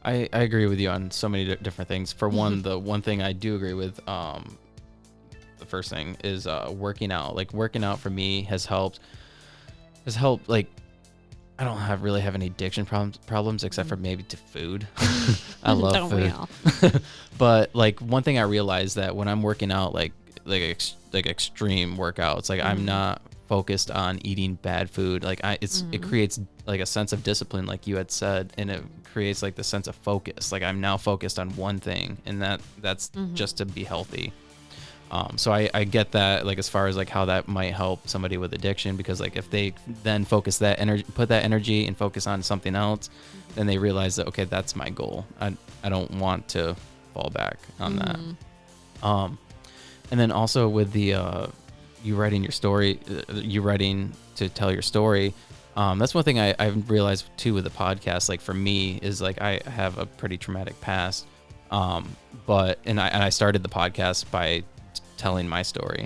I agree with you on so many different things. For one, the one thing I do agree with, the first thing is working out. Like working out for me has helped. Like I don't really have any addiction problems except for maybe to food. I love Don't we food. all? But like one thing I realized that when I'm working out, like extreme workouts, like I'm not focused on eating bad food. Like it creates like a sense of discipline, like you had said, and it creates like the sense of focus. Like I'm now focused on one thing, and that's just to be healthy. So I get that, like as far as like how that might help somebody with addiction, because like if they then focus that energy, put that energy and focus on something else, then they realize that, okay, that's my goal. I don't want to fall back on that. And then also with the you writing your story, you writing to tell your story. That's one thing I've realized too with the podcast. Like for me is like I have a pretty traumatic past, but I started the podcast by telling my story,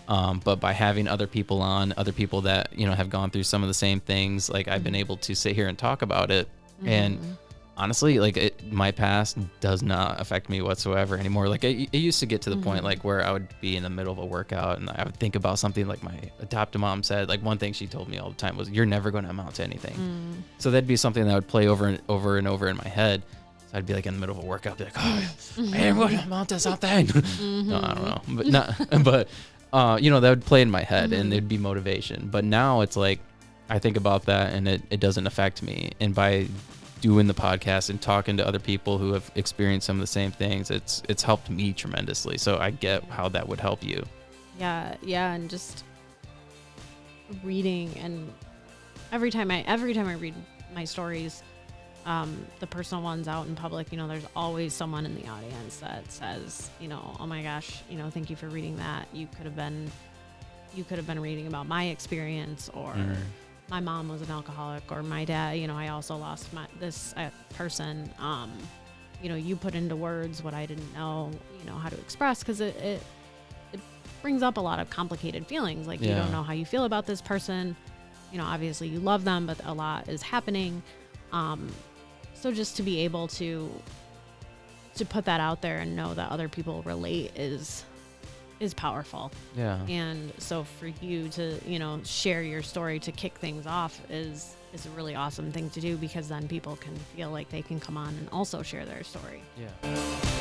but by having other people on, other people that have gone through some of the same things, like I've been able to sit here and talk about it. And honestly, like my past does not affect me whatsoever anymore. Like it used to get to the point like where I would be in the middle of a workout and I would think about something like my adoptive mom said. Like one thing she told me all the time was, "You're never going to amount to anything." So that'd be something that would play over and over and over in my head. So I'd be like in the middle of a workout, be like, "Oh, I am going to amount to something." No, I don't know, but that would play in my head and it'd be motivation. But now it's like I think about that and it doesn't affect me. And by doing the podcast and talking to other people who have experienced some of the same things, it's helped me tremendously. So I get how that would help you. Yeah, and just reading, and every time I read my stories, the personal ones out in public, there's always someone in the audience that says, "Oh my gosh, thank you for reading that. You could have been reading about my experience," or my mom was an alcoholic, or my dad, I also lost this person. You put into words what I didn't know, how to express, because it brings up a lot of complicated feelings. Like you don't know how you feel about this person. Obviously you love them, but a lot is happening. So just to be able to put that out there and know that other people relate is powerful. Yeah. And so for you to, share your story to kick things off is a really awesome thing to do, because then people can feel like they can come on and also share their story. Yeah.